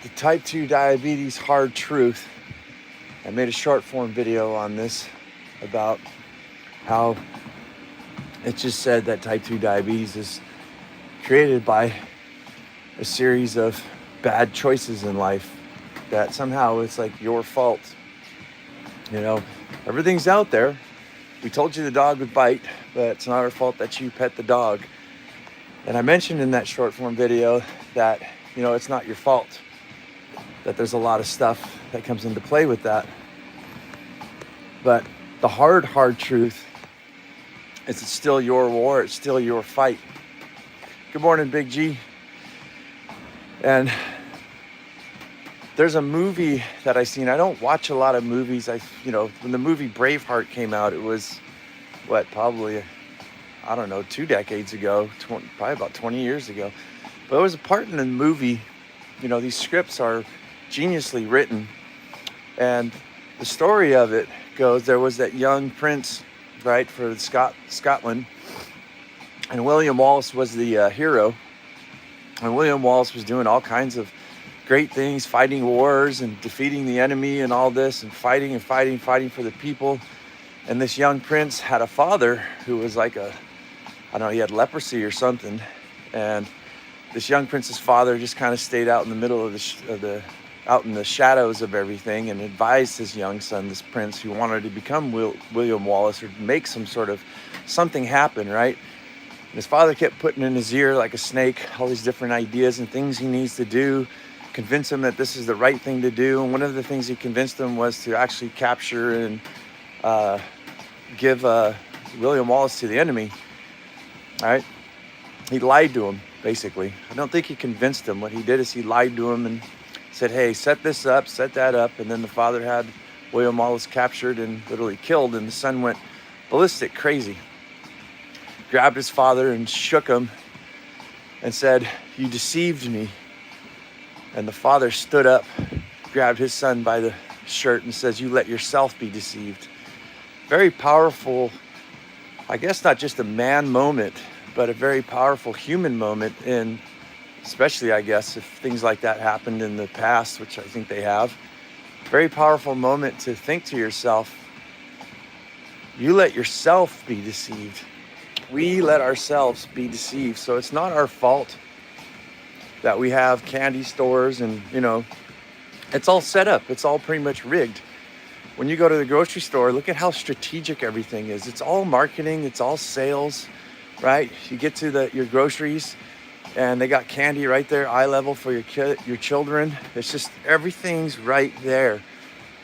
the type 2 diabetes hard truth. I made a short form video on this about how it just said that type 2 diabetes is created by a series of bad choices in life, that somehow it's like your fault. You know, everything's out there. We told you the dog would bite, but it's not our fault that you pet the dog. And I mentioned in that short form video that, you know, it's not your fault, that there's a lot of stuff that comes into play with that. But the hard truth is it's still your war, it's still your fight. Good morning, Big G. And there's a movie that I seen. I don't watch a lot of movies. When the movie Braveheart came out, it was probably, I don't know, 2 decades ago, probably about 20 years ago. But there was a part in the movie, these scripts are geniusly written. And the story of it goes, there was that young prince, right, for Scotland. And William Wallace was the hero. And William Wallace was doing all kinds of great things, fighting wars and defeating the enemy and all this, and fighting for the people. And this young prince had a father who was like he had leprosy or something. And this young prince's father just kind of stayed out in the middle of out in the shadows of everything, and advised his young son, this prince who wanted to become William Wallace, or make something happen, right? And his father kept putting in his ear like a snake all these different ideas and things he needs to do, convince him that this is the right thing to do. And one of the things he convinced him was to actually capture and give William Wallace to the enemy. All right, he lied to him, basically. I don't think he convinced him. What he did is he lied to him and said, hey, set this up, set that up. And then the father had William Wallace captured and literally killed. And the son went ballistic, crazy. Grabbed his father and shook him and said, you deceived me. And the father stood up, grabbed his son by the shirt and says, you let yourself be deceived. Very powerful, I guess not just a man moment, but a very powerful human moment, in especially, I guess, if things like that happened in the past, which I think they have. Very powerful moment to think to yourself, you let yourself be deceived. We let ourselves be deceived. So it's not our fault that we have candy stores and, it's all set up. It's all pretty much rigged. When you go to the grocery store, look at how strategic everything is. It's all marketing. It's all sales, right? You get to your groceries and they got candy right there, eye level for your children. It's just, everything's right there,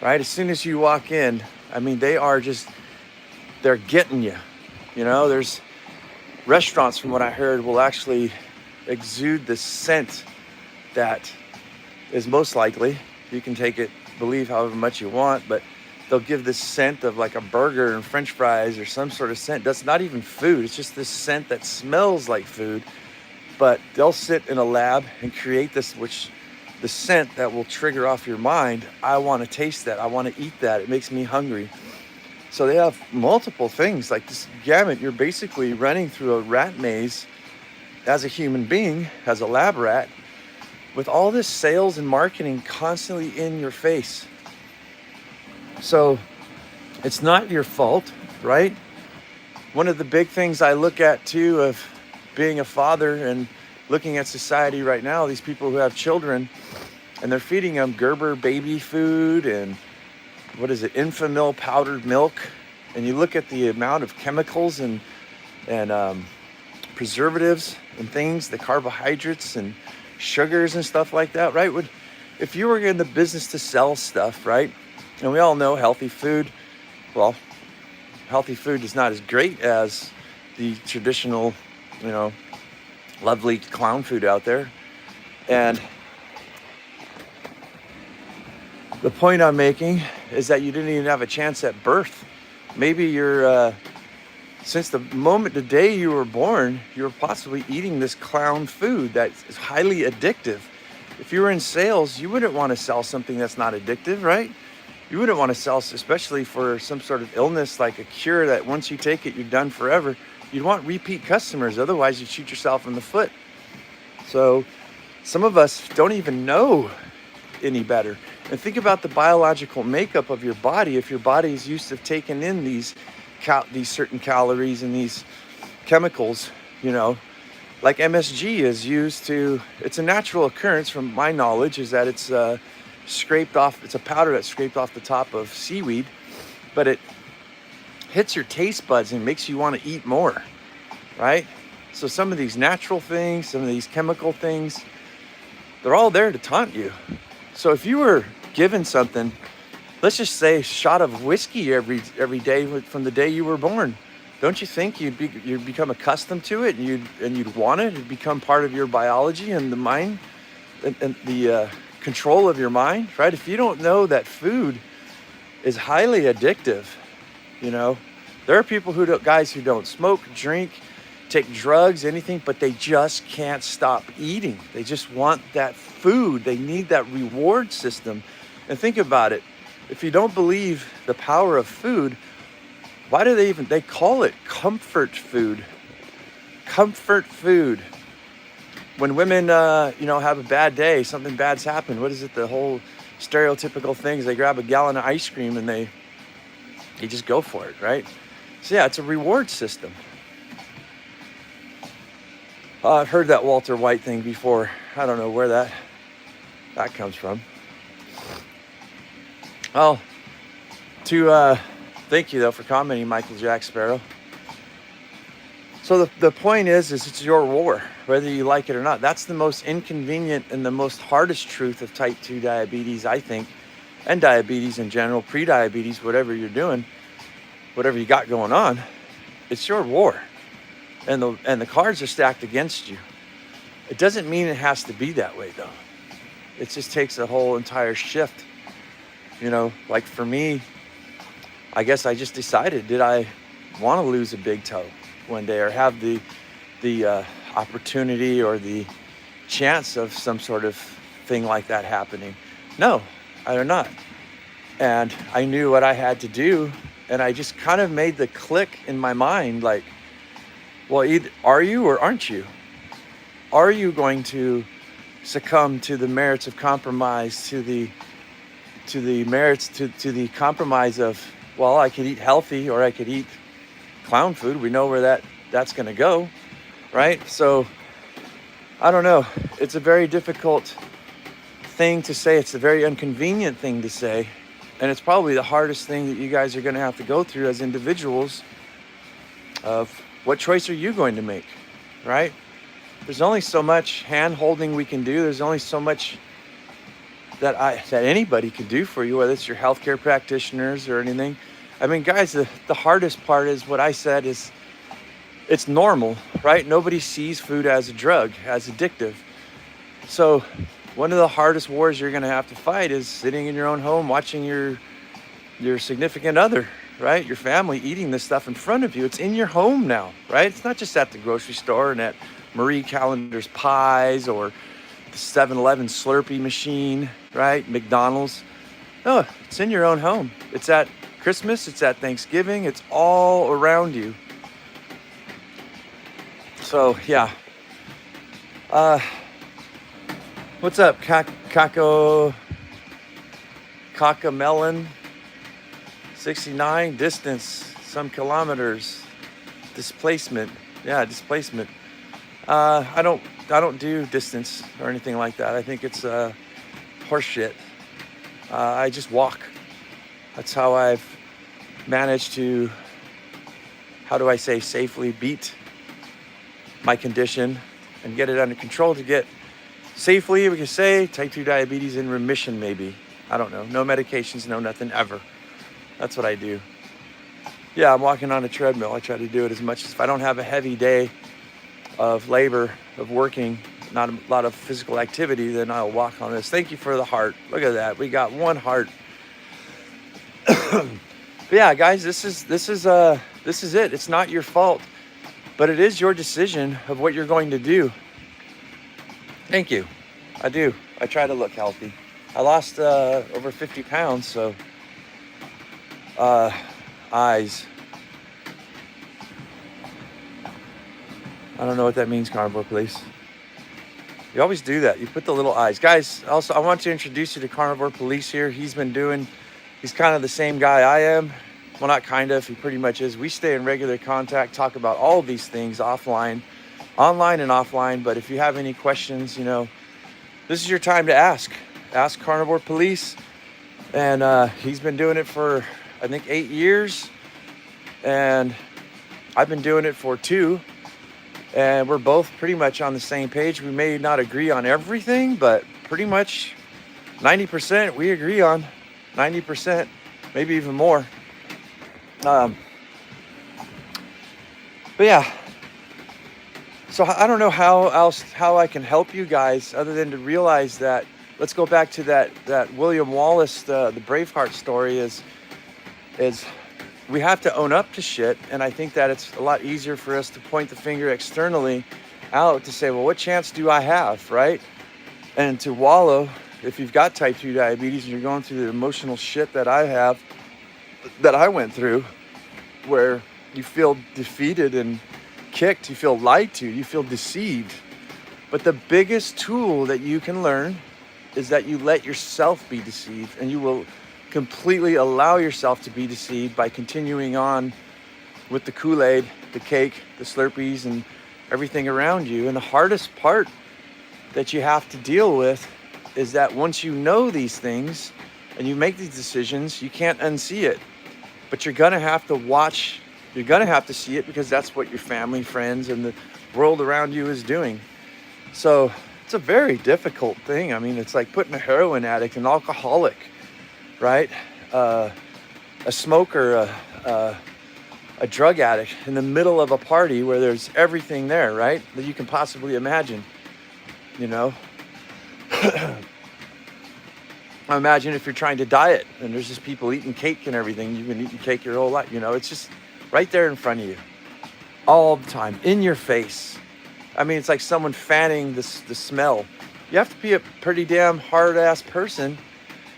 right? As soon as you walk in, they're getting you. There's restaurants, from what I heard, will actually exude the scent that is most likely. You can take it, believe however much you want, but they'll give this scent of like a burger and French fries or some sort of scent. That's not even food. It's just this scent that smells like food. But they'll sit in a lab and create the scent that will trigger off your mind. I want to taste that. I want to eat that. It makes me hungry. So they have multiple things like this gamut. You're basically running through a rat maze as a human being, as a lab rat, with all this sales and marketing constantly in your face. So it's not your fault, right? One of the big things I look at too, of being a father and looking at society right now, these people who have children and they're feeding them Gerber baby food and Enfamil powdered milk. And you look at the amount of chemicals and preservatives and things, the carbohydrates and sugars and stuff like that, right? If you were in the business to sell stuff, right? And we all know healthy food is not as great as the traditional, lovely clown food out there. And the point I'm making is that you didn't even have a chance at birth. Maybe since the day you were born, you were possibly eating this clown food that is highly addictive. If you were in sales, you wouldn't want to sell something that's not addictive, right? You wouldn't want to sell, especially for some sort of illness, like a cure that once you take it, you're done forever. You'd want repeat customers. Otherwise, you shoot yourself in the foot. So some of us don't even know any better. And think about the biological makeup of your body. If your body is used to taking in these certain calories and these chemicals, you know, like MSG is used to, it's a natural occurrence from my knowledge, is that it's scraped off, it's a powder that's scraped off the top of seaweed, but it hits your taste buds and makes you want to eat more, right? So some of these natural things, some of these chemical things, they're all there to taunt you. So if you were given something, let's just say a shot of whiskey every day from the day you were born, don't you think you'd become accustomed to it, and you'd want it? It'd become part of your biology and the mind and the control of your mind, right? If you don't know that food is highly addictive, you know, there are people guys who don't smoke, drink, take drugs, anything, but they just can't stop eating. They just want that food. They need that reward system. And think about it. If you don't believe the power of food, why do they call it comfort food? Comfort food. When women, have a bad day, something bad's happened. What is it? The whole stereotypical things. They grab a gallon of ice cream and they just go for it, right? So yeah, it's a reward system. I've heard that Walter White thing before. I don't know where that comes from. Well, thank you though for commenting, Michael Jack Sparrow. So the point is it's your war, whether you like it or not. That's the most inconvenient and the most hardest truth of type 2 diabetes, I think, and diabetes in general, pre-diabetes, whatever you're doing, whatever you got going on, it's your war. And the cards are stacked against you. It doesn't mean it has to be that way though. It just takes a whole entire shift. You know, like for me, I guess I just decided, did I want to lose a big toe one day or have the opportunity or the chance of some sort of thing like that happening? No, I do not. And I knew what I had to do, and I just kind of made the click in my mind, like, well, either are you or aren't you? Are you going to succumb to the merits of compromise, to the compromise of, well, I could eat healthy or I could eat clown food. We know where that's going to go, right? So I don't know. It's a very difficult thing to say. It's a very inconvenient thing to say. And it's probably the hardest thing that you guys are going to have to go through as individuals of what choice are you going to make, right? There's only so much hand holding we can do. There's only so much that anybody can do for you, whether it's your healthcare practitioners or anything. I mean, guys, the hardest part is what I said is it's normal, right? Nobody sees food as a drug, as addictive. So one of the hardest wars you're going to have to fight is sitting in your own home watching your significant other, right? Your family eating this stuff in front of you. It's in your home now, right? It's not just at the grocery store and at Marie Callender's Pies or the 7-Eleven Slurpee machine, right? McDonald's. No, it's in your own home. It's at Christmas. It's at Thanksgiving. It's all around you. So, yeah. What's up, Cacamelon? 69, distance, some kilometers, displacement. Yeah, displacement. I don't do distance or anything like that. I think it's horse shit. I just walk. That's how I've managed to, how do I say, safely beat my condition and get it under control, to get safely, we can say, type 2 diabetes in remission maybe. I don't know. No medications, no nothing ever. That's what I do. Yeah, I'm walking on a treadmill. I try to do it as much as, if I don't have a heavy day of labor, of working, not a lot of physical activity, then I'll walk on this. Thank you for the heart. Look at that. We got one heart. But yeah, guys, this is it. It's not your fault, but it is your decision of what you're going to do. Thank you. I do. I try to look healthy. I lost over 50 pounds, so eyes. I don't know what that means, Carnivore Police. You always do that. You put the little eyes. Guys, also, I want to introduce you to Carnivore Police here. He's kind of the same guy I am. Well, not kind of, he pretty much is. We stay in regular contact, talk about all of these things offline, online and offline. But if you have any questions, this is your time to ask. Ask Carnivore Police. And he's been doing it for, I think, 8 years. And I've been doing it for 2. And we're both pretty much on the same page. We may not agree on everything, but pretty much 90% we agree on. 90%, maybe even more. But yeah. So I don't know how I can help you guys other than to realize that. Let's go back to that William Wallace, the Braveheart story is we have to own up to shit. And I think that it's a lot easier for us to point the finger externally out to say, well, what chance do I have, right? And to wallow, if you've got type 2 diabetes and you're going through the emotional shit that I went through, where you feel defeated and kicked, you feel lied to, you feel deceived. But the biggest tool that you can learn is that you let yourself be deceived, and you will completely allow yourself to be deceived by continuing on with the Kool-Aid, the cake, the Slurpees, and everything around you. And the hardest part that you have to deal with is that once you know these things and you make these decisions, you can't unsee it. But you're gonna have to watch, you're gonna have to see it because that's what your family, friends, and the world around you is doing. So it's a very difficult thing. I mean, it's like putting a heroin addict, an alcoholic, right? A smoker, a drug addict in the middle of a party where there's everything there, right? That you can possibly imagine, I imagine if you're trying to diet and there's just people eating cake and everything, you've been eating cake your whole life, it's just right there in front of you all the time, in your face. I mean, it's like someone fanning the smell. You have to be a pretty damn hard-ass person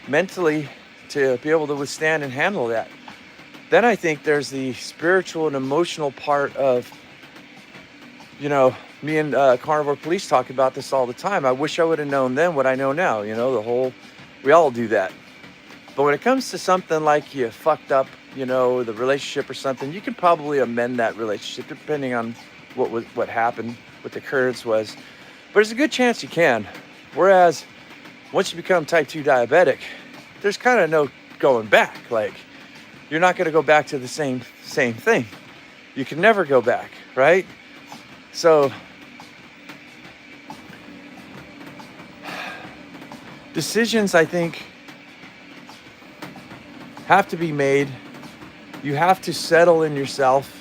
mentally to be able to withstand and handle that. Then I think there's the spiritual and emotional part of, me and Carnivore Police talk about this all the time. I wish I would have known then what I know now, we all do that. But when it comes to something like you fucked up, the relationship or something, you can probably amend that relationship depending on what happened, what the occurrence was. But there's a good chance you can. Whereas once you become type 2 diabetic, there's kind of no going back. Like, you're not going to go back to the same thing. You can never go back, right? So decisions, I think, have to be made. You have to settle in yourself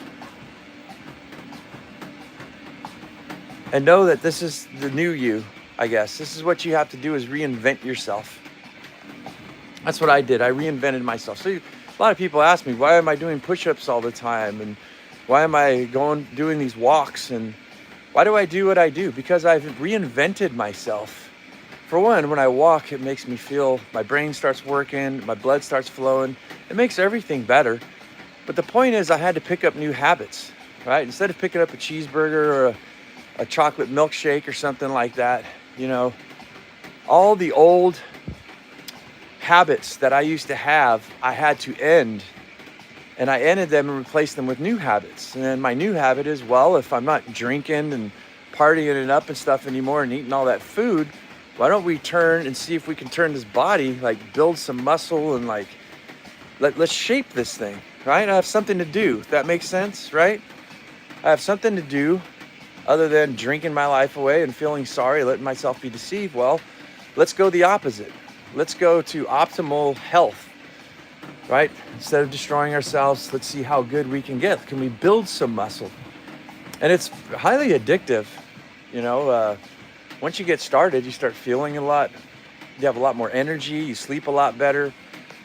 and know that this is the new you, I guess. This is what you have to do, is reinvent yourself. That's what I did. I reinvented myself. So a lot of people ask me, why am I doing push-ups all the time? And why am I doing these walks? And why do I do what I do? Because I've reinvented myself. For one, when I walk, it makes me feel, my brain starts working, my blood starts flowing. It makes everything better. But the point is, I had to pick up new habits, right? Instead of picking up a cheeseburger or a chocolate milkshake or something like that, all the old habits that I used to have, I had to end. And I ended them and replaced them with new habits. And then my new habit is, well, if I'm not drinking and partying it up and stuff anymore and eating all that food, why don't we turn and see if we can turn this body, like build some muscle and like, let's shape this thing, right? I have something to do, if that makes sense, right? I have something to do other than drinking my life away and feeling sorry, letting myself be deceived. Well, let's go the opposite. Let's go to optimal health, right? Instead of destroying ourselves, let's see how good we can get. Can we build some muscle? And it's highly addictive, once you get started, you start feeling a lot. You have a lot more energy. You sleep a lot better.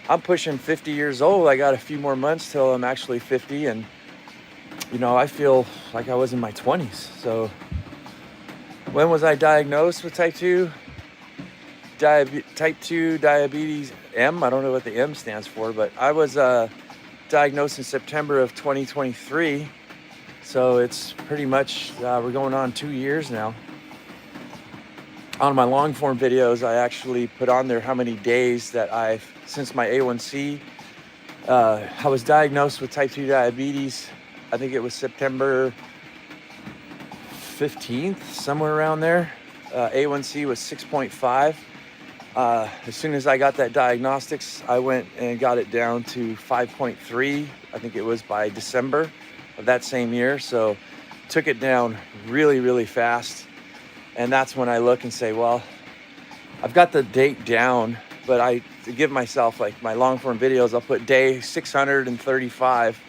I'm pushing 50 years old. I got a few more months till I'm actually 50. And, I feel like I was in my 20s. So when was I diagnosed with type 2? Type 2 diabetes M. I don't know what the M stands for, but I was diagnosed in September of 2023. So it's pretty much, we're going on 2 years now. On my long form videos, I actually put on there how many days that since my A1C, I was diagnosed with type 2 diabetes. I think it was September 15th, somewhere around there. A1C was 6.5. As soon as I got that diagnostics, I went and got it down to 5.3. I think it was by December of that same year. So took it down really, really fast. And that's when I look and say, well, I've got the date down, but to give myself, like my long form videos, I'll put day 635,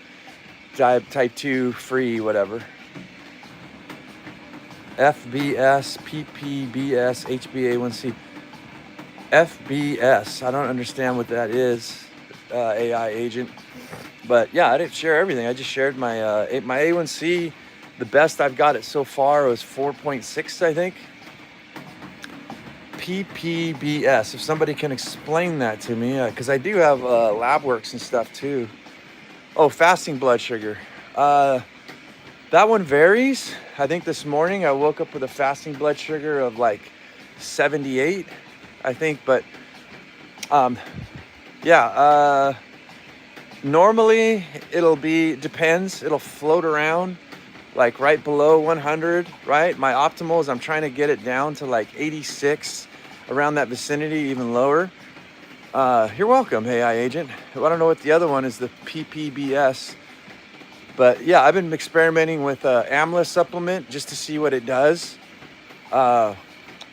type 2 free, whatever. FBS, PPBS, HbA1c. FBS, I don't understand what that is, AI agent. But yeah, I didn't share everything. I just shared my A1C. The best I've got it so far was 4.6, I think. PPBS, if somebody can explain that to me, because I do have lab works and stuff too. Oh, fasting blood sugar. That one varies. I think this morning I woke up with a fasting blood sugar of like 78, I think. But normally depends. It'll float around like right below 100, right? My optimal is I'm trying to get it down to like 86, around that vicinity, even lower. You're welcome, AI agent. I don't know what the other one is, the PPBS. But yeah, I've been experimenting with AMLA supplement just to see what it does. But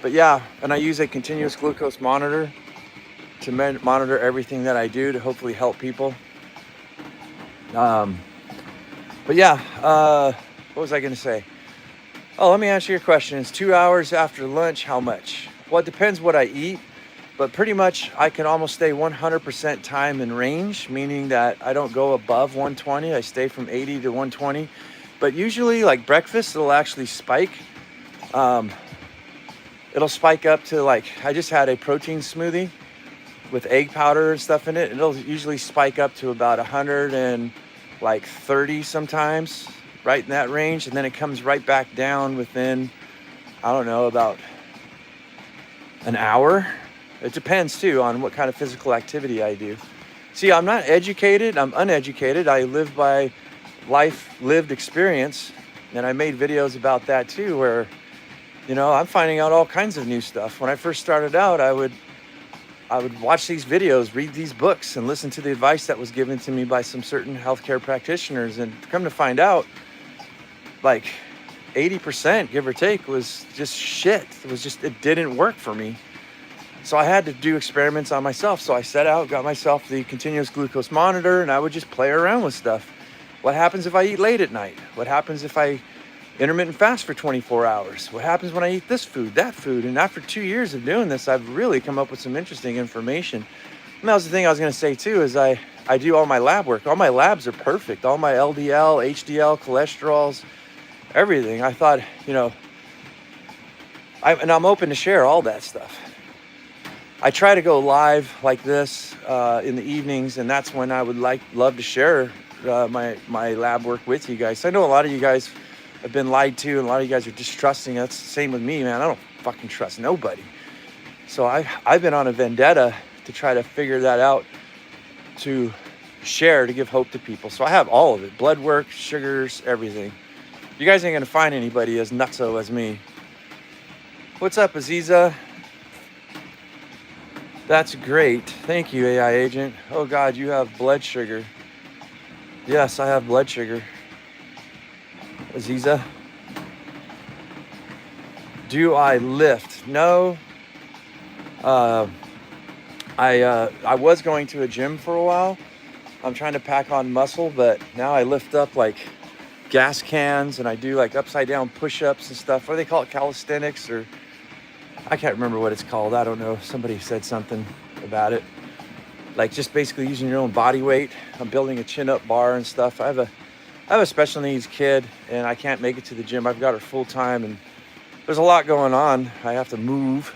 yeah, and I use a continuous glucose monitor to monitor everything that I do to hopefully help people. But yeah, what was I going to say? Oh, let me answer your question. It's 2 hours after lunch. How much? Well, it depends what I eat, but pretty much I can almost stay 100% time in range, meaning that I don't go above 120. I stay from 80 to 120. But usually, like breakfast, it'll actually spike. It'll spike up to like, I just had a protein smoothie with egg powder and stuff in it. It'll usually spike up to about 130 sometimes, right in that range. And then it comes right back down within, I don't know, about an hour. It depends too on what kind of physical activity I do. See, I'm not educated, I'm uneducated. I live by lived experience. And I made videos about that too, where, you know, I'm finding out all kinds of new stuff. When I first started out, I would watch these videos, read these books, and listen to the advice that was given to me by some certain healthcare practitioners. And come to find out, like 80%, give or take, was just shit. It didn't work for me. So I had to do experiments on myself. So I set out, got myself the continuous glucose monitor, and I would just play around with stuff. What happens if I eat late at night? What happens if I intermittent fast for 24 hours? What happens when I eat this food, that food? And after 2 years of doing this, I've really come up with some interesting information. And that was the thing I was going to say too, is I do all my lab work. All my labs are perfect. All my LDL, HDL, cholesterols, everything. I thought, you know, I'm open to share all that stuff. I try to go live like this in the evenings, and that's when I would love to share my lab work with you guys. I know a lot of you guys have been lied to, and a lot of you guys are distrusting. That's the same with me, man. I don't fucking trust nobody. So I've been on a vendetta to try to figure that out, to share, to give hope to people. So I have all of it: blood work, sugars, everything. You guys ain't gonna find anybody as nutso as me. What's up, Aziza? That's great. Thank you, AI agent. Oh God, you have blood sugar. Yes, I have blood sugar. Aziza. Do I lift? No. I was going to a gym for a while. I'm trying to pack on muscle, but now I lift up like gas cans, and I do like upside down push-ups and stuff. What do they call it? Calisthenics, or I can't remember what it's called. I don't know. Somebody said something about it. Like just basically using your own body weight. I'm building a chin-up bar and stuff. I have a special needs kid, and I can't make it to the gym. I've got her full time, and there's a lot going on. I have to move.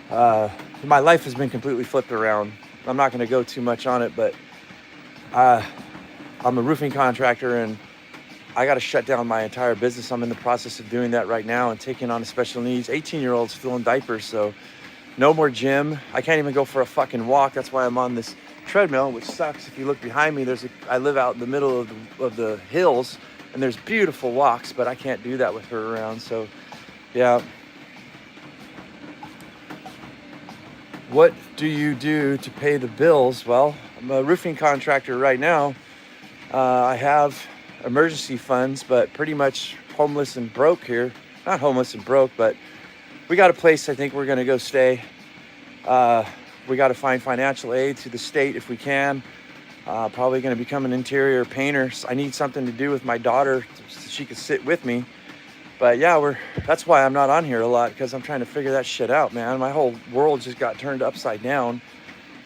My life has been completely flipped around. I'm not going to go too much on it, but I'm a roofing contractor, and I got to shut down my entire business. I'm in the process of doing that right now and taking on a special needs 18-year-olds still in diapers. So no more gym. I can't even go for a fucking walk. That's why I'm on this treadmill, which sucks. If you look behind me, I live out in the middle of the hills, and there's beautiful walks, but I can't do that with her around. So yeah. What do you do to pay the bills? Well, I'm a roofing contractor right now. I have emergency funds, but pretty much homeless and broke here. Not homeless and broke, but we got a place I think we're gonna go stay. We got to find financial aid through the state if we can. Probably gonna become an interior painter. I need something to do with my daughter so she could sit with me. But yeah, that's why I'm not on here a lot, because I'm trying to figure that shit out, man. My whole world just got turned upside down,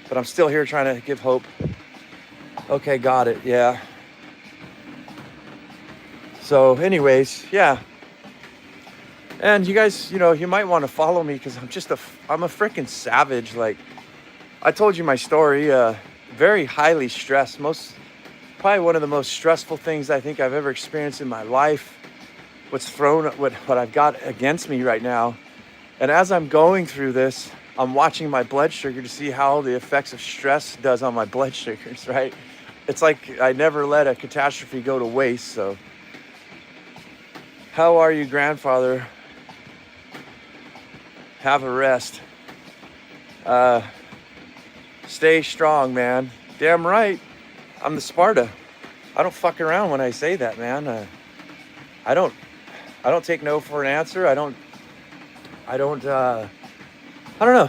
but I'm still here trying to give hope. Okay, got it, yeah. So anyways, yeah. And you guys, you might want to follow me, because I'm a freaking savage. Like, I told you my story, very highly stressed. Probably one of the most stressful things I think I've ever experienced in my life. What I've got against me right now. And as I'm going through this, I'm watching my blood sugar to see how the effects of stress does on my blood sugars, right? It's like I never let a catastrophe go to waste. So how are you, grandfather? Have a rest. Stay strong, man. Damn right. I'm the Sparta. I don't fuck around when I say that, man. I don't take no for an answer. I don't know.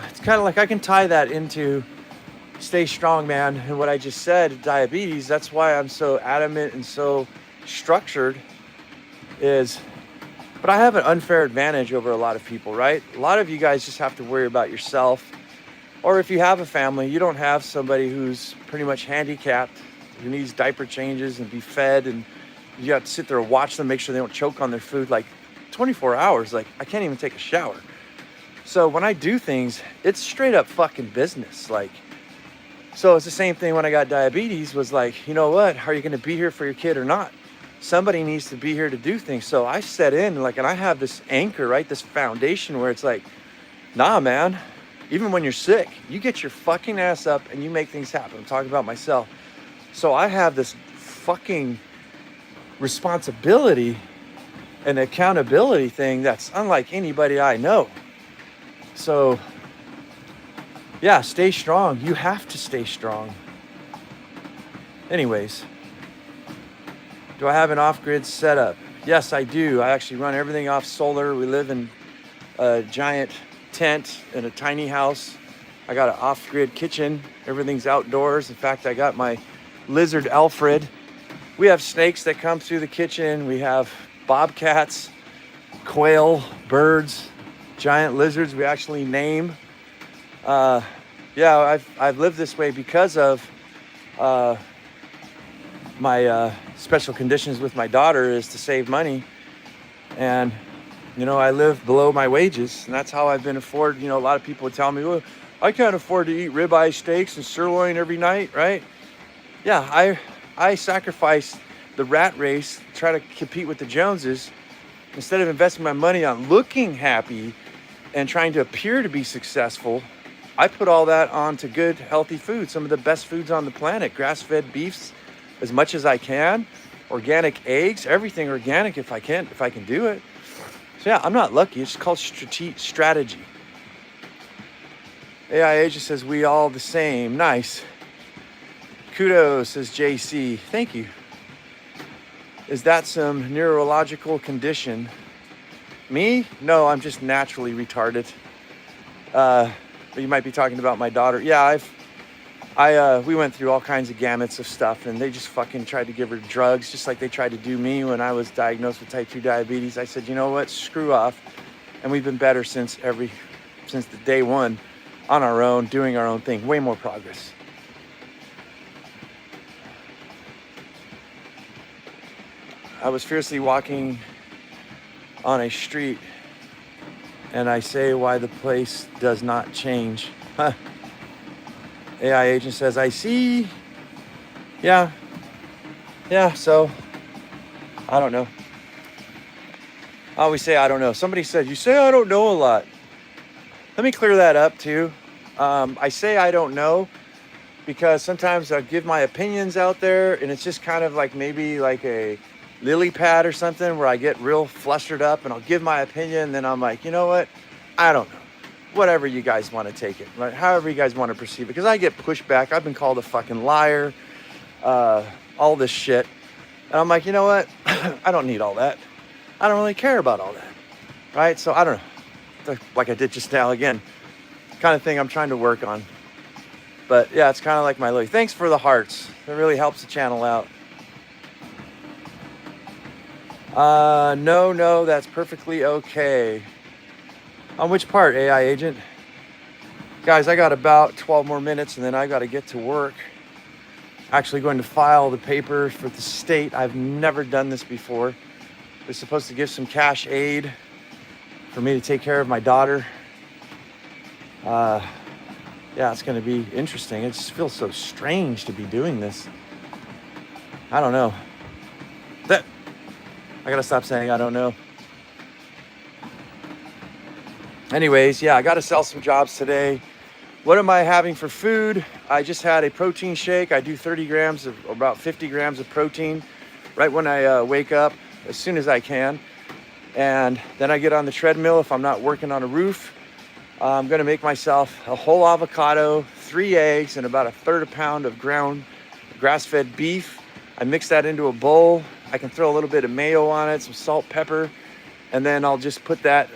It's kind of like I can tie that into stay strong, man. And what I just said, diabetes, that's why I'm so adamant and so structured but I have an unfair advantage over a lot of people, right? A lot of you guys just have to worry about yourself. Or if you have a family, you don't have somebody who's pretty much handicapped, who needs diaper changes and be fed, and you have to sit there and watch them, make sure they don't choke on their food, like 24 hours. Like, I can't even take a shower. So when I do things, it's straight up fucking business. Like, so it's the same thing when I got diabetes, was like, you know what? Are you going to be here for your kid or not? Somebody needs to be here to do things. So I set in, like, and I have this anchor, right? This foundation where it's like, nah, man, even when you're sick, you get your fucking ass up and you make things happen. I'm talking about myself. So I have this fucking responsibility and accountability thing that's unlike anybody I know. So yeah, stay strong. You have to stay strong. Anyways, do I have an off-grid setup? Yes, I do. I actually run everything off solar. We live in a giant tent in a tiny house. I got an off-grid kitchen. Everything's outdoors. In fact, I got my lizard Alfred. We have snakes that come through the kitchen. We have bobcats, quail, birds, giant lizards we actually name. Yeah, I've lived this way because of my special conditions with my daughter, is to save money. And I live below my wages, and that's how I've been afforded. A lot of people would tell me, well, I can't afford to eat ribeye steaks and sirloin every night, right? Yeah, I sacrifice the rat race, try to compete with the Joneses, instead of investing my money on looking happy and trying to appear to be successful. I put all that onto good, healthy food, some of the best foods on the planet, grass-fed beefs as much as I can, organic eggs, everything organic if I can do it. So yeah, I'm not lucky. It's called strategy. AI Agent says, we all the same. Nice. Kudos, says JC. Thank you. Is that some neurological condition? Me? No, I'm just naturally retarded. You might be talking about my daughter. Yeah, we went through all kinds of gamuts of stuff, and they just fucking tried to give her drugs, just like they tried to do me when I was diagnosed with type 2 diabetes. I said, you know what, screw off. And we've been better since the day one, on our own, doing our own thing. Way more progress. I was fiercely walking on a street, and I say why the place does not change. Huh. AI Agent says, I see. Yeah, so I don't know. I always say I don't know. Somebody said, you say I don't know a lot. Let me clear that up too. I say I don't know because sometimes I give my opinions out there and it's just kind of like maybe like a lily pad or something where I get real flustered up and I'll give my opinion and then I'm like, you know what? I don't know. Whatever you guys want to take it, right? However you guys want to perceive it. Because I get pushed back. I've been called a fucking liar, all this shit. And I'm like, you know what? I don't need all that. I don't really care about all that, right? So I don't know. Like I did just now again, kind of thing I'm trying to work on. But yeah, it's kind of like my little, thanks for the hearts. It really helps the channel out. No, that's perfectly okay. On which part, AI agent? Guys, I got about 12 more minutes and then I got to get to work. Actually going to file the paper for the state. I've never done this before. They're supposed to give some cash aid for me to take care of my daughter. Yeah, it's going to be interesting. It just feels so strange to be doing this. I don't know. I got to stop saying I don't know. Anyways, yeah, I got to sell some jobs today. What am I having for food? I just had a protein shake. I do 30 grams of about 50 grams of protein right when I wake up as soon as I can. And then I get on the treadmill if I'm not working on a roof. I'm going to make myself a whole avocado, 3 eggs, and about 1/3 pound of ground grass-fed beef. I mix that into a bowl. I can throw a little bit of mayo on it, some salt, pepper, and then I'll just put that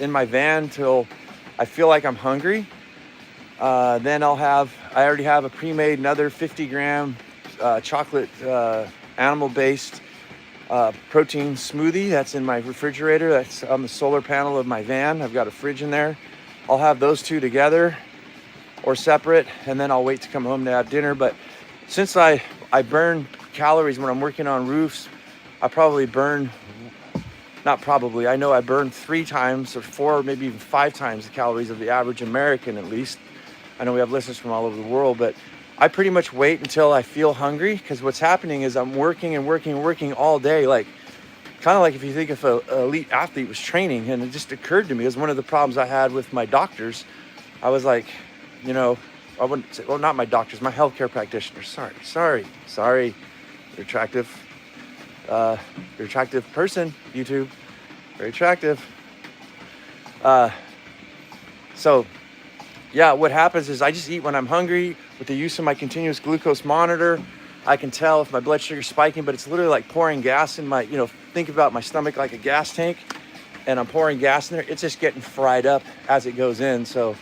in my van till I feel like I'm hungry. Then I already have a pre-made another 50-gram chocolate animal-based protein smoothie that's in my refrigerator. That's on the solar panel of my van. I've got a fridge in there. I'll have those two together or separate, and then I'll wait to come home to have dinner. But since I burn calories when I'm working on roofs, I probably burn, not probably, I know I burn 3 times or 4, maybe even 5 times the calories of the average American at least. I know we have listeners from all over the world, but I pretty much wait until I feel hungry, because what's happening is I'm working and working and working all day, like kind of like if you think if an elite athlete was training. And it just occurred to me, as one of the problems I had with my doctors, I was like, you know, I wouldn't say, well, not my doctors, my healthcare practitioners. Sorry. You're attractive. You're an attractive person, YouTube. Very attractive. So yeah, what happens is I just eat when I'm hungry. With the use of my continuous glucose monitor, I can tell if my blood sugar is spiking, but it's literally like pouring gas in my, you know, think about my stomach like a gas tank, and I'm pouring gas in there. It's just getting fried up as it goes in. So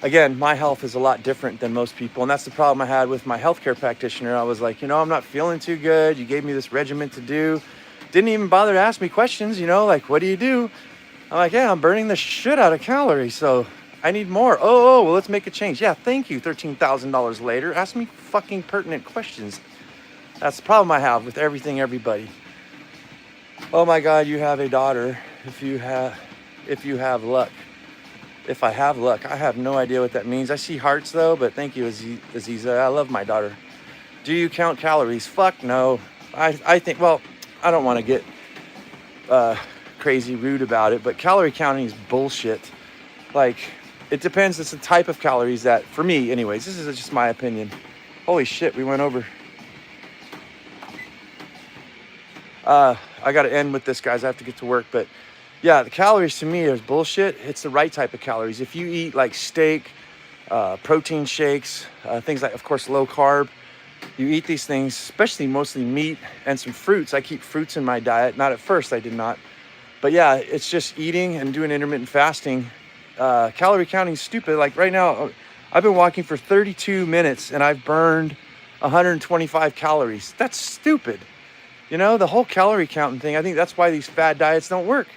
again, my health is a lot different than most people. And that's the problem I had with my healthcare practitioner. I was like, you know, I'm not feeling too good. You gave me this regimen to do. Didn't even bother to ask me questions, you know, like, what do you do? I'm like, yeah, I'm burning the shit out of calories. So I need more. Oh, well, let's make a change. Yeah, thank you. $13,000 later. Ask me fucking pertinent questions. That's the problem I have with everybody. Oh my God, you have a daughter. If you have luck. If I have luck. I have no idea what that means. I see hearts though, but thank you, Aziza. I love my daughter. Do you count calories? Fuck no. I think, well, I don't want to get crazy rude about it, but calorie counting is bullshit. Like, it depends. It's the type of calories that, for me anyways, this is just my opinion. Holy shit, we went over. I got to end with this, guys. I have to get to work, but yeah, the calories to me is bullshit. It's the right type of calories. If you eat like steak, protein shakes, things like, of course, low carb, you eat these things, especially mostly meat and some fruits. I keep fruits in my diet. Not at first, I did not. But yeah, it's just eating and doing intermittent fasting. Calorie counting is stupid. Like right now, I've been walking for 32 minutes and I've burned 125 calories. That's stupid. You know, the whole calorie counting thing, I think that's why these fad diets don't work.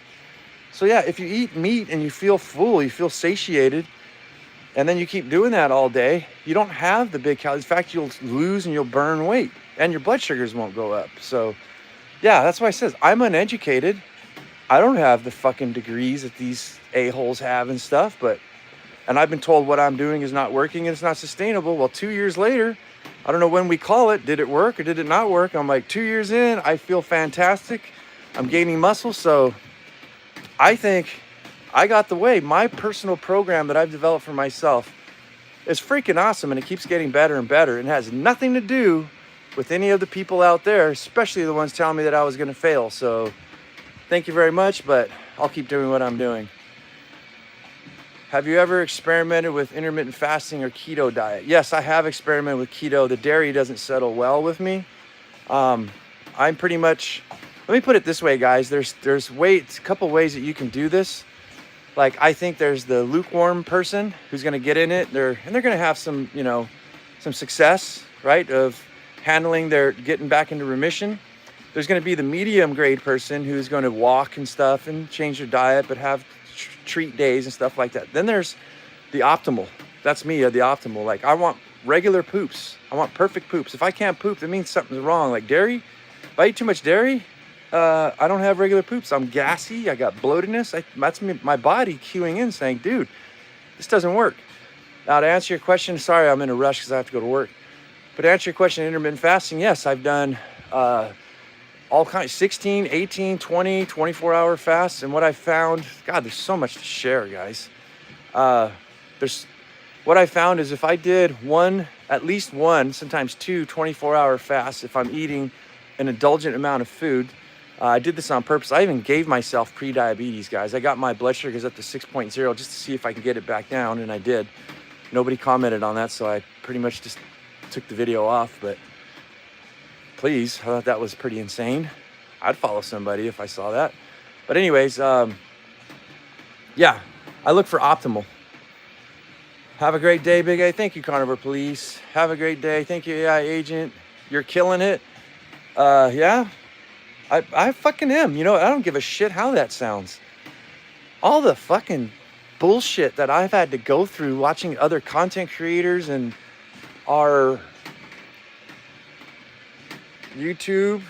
So yeah, if you eat meat and you feel full, you feel satiated, and then you keep doing that all day, you don't have the big calories. In fact, you'll lose and you'll burn weight and your blood sugars won't go up. So yeah, that's why it says I'm uneducated. I don't have the fucking degrees that these a-holes have and stuff, and I've been told what I'm doing is not working and it's not sustainable. Well, 2 years later, I don't know when we call it. Did it work or did it not work? I'm like 2 years in. I feel fantastic. I'm gaining muscle. So I think I got the way. My personal program that I've developed for myself is freaking awesome, and it keeps getting better and better. It has nothing to do with any of the people out there, especially the ones telling me that I was going to fail. So thank you very much, but I'll keep doing what I'm doing. Have you ever experimented with intermittent fasting or keto diet? Yes, I have experimented with keto. The dairy doesn't settle well with me. I'm pretty much, let me put it this way, guys. There's a couple ways that you can do this. Like, I think there's the lukewarm person who's going to get in it. They're going to have some, some success, right? Of handling getting back into remission. There's going to be the medium grade person who's going to walk and stuff and change their diet, but have treat days and stuff like that. Then there's the optimal. That's me, the optimal. Like, I want regular poops. I want perfect poops. If I can't poop, that means something's wrong. Like dairy, if I eat too much dairy, I don't have regular poops. I'm gassy. I got bloatedness. That's my body cueing in saying, dude, this doesn't work. Now, to answer your question, sorry, I'm in a rush because I have to go to work. But to answer your question, intermittent fasting, yes, I've done all kinds, 16, 18, 20, 24-hour fasts. And what I found, God, there's so much to share, guys. What I found is if I did at least one, sometimes two 24-hour fasts, if I'm eating an indulgent amount of food, I did this on purpose. I even gave myself pre-diabetes, guys. I got my blood sugars up to 6.0 just to see if I can get it back down, and I did. Nobody commented on that, so I pretty much just took the video off, but please, I thought that was pretty insane. I'd follow somebody if I saw that. But anyways, yeah, I look for optimal. Have a great day, Big A. Thank you, Carnivore Police. Have a great day. Thank you, AI Agent. You're killing it. Yeah, I fucking am. I don't give a shit how that sounds. All the fucking bullshit that I've had to go through watching other content creators and our YouTube,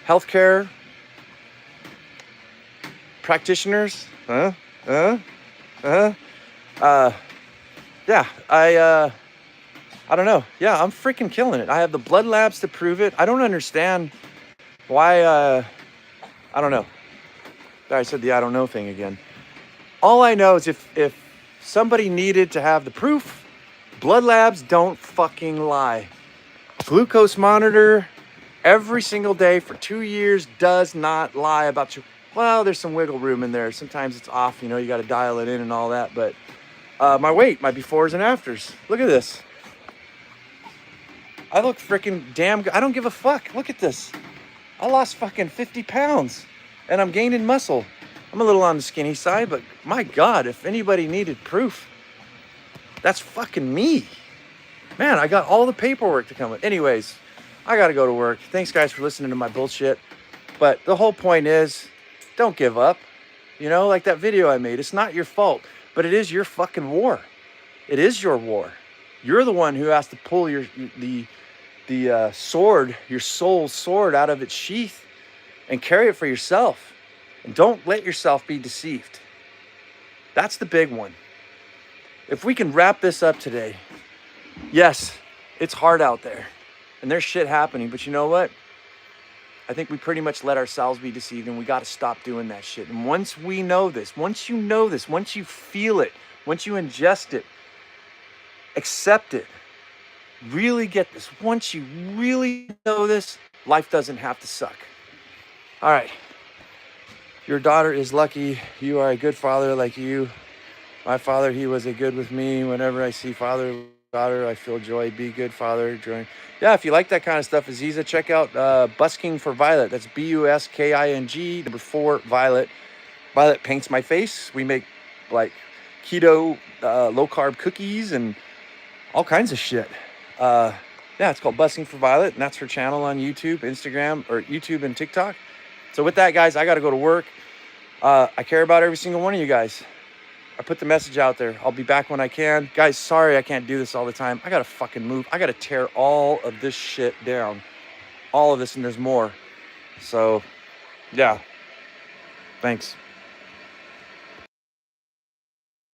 healthcare practitioners, yeah, I don't know. Yeah, I'm freaking killing it. I have the blood labs to prove it. I don't understand why, I don't know. I said the I don't know thing again. All I know is if somebody needed to have the proof, blood labs don't fucking lie. Glucose monitor every single day for 2 years does not lie about you. Well, there's some wiggle room in there. Sometimes it's off, you got to dial it in and all that. But my weight, my befores and afters. Look at this. I look freaking damn good. I don't give a fuck. Look at this. I lost fucking 50 pounds and I'm gaining muscle. I'm a little on the skinny side, but my God, if anybody needed proof, that's fucking me. Man, I got all the paperwork to come with. Anyways, I got to go to work. Thanks, guys, for listening to my bullshit. But the whole point is, don't give up. Like that video I made. It's not your fault, but it is your fucking war. It is your war. You're the one who has to pull the sword, your soul's sword, out of its sheath and carry it for yourself. And don't let yourself be deceived. That's the big one. If we can wrap this up today, yes, it's hard out there and there's shit happening, but you know what? I think we pretty much let ourselves be deceived, and we got to stop doing that shit. And once we know this, once you know this, once you feel it, once you ingest it, accept it, really get this. Once you really know this, life doesn't have to suck. All right. Your daughter is lucky. You are a good father like you. My father, he was a good with me. Whenever I see father, daughter, I feel joy. Be good, father. Joy. Yeah, if you like that kind of stuff, Aziza, check out Busking for Violet. That's BUSKING, number 4, Violet. Violet paints my face. We make like keto, low-carb cookies and all kinds of shit. Yeah, it's called Busking for Violet, and that's her channel on YouTube, Instagram, or YouTube and TikTok. So with that, guys, I got to go to work. I care about every single one of you guys. I put the message out there. I'll be back when I can. Guys, sorry I can't do this all the time. I got to fucking move. I got to tear all of this shit down. All of this, and there's more. So, yeah. Thanks.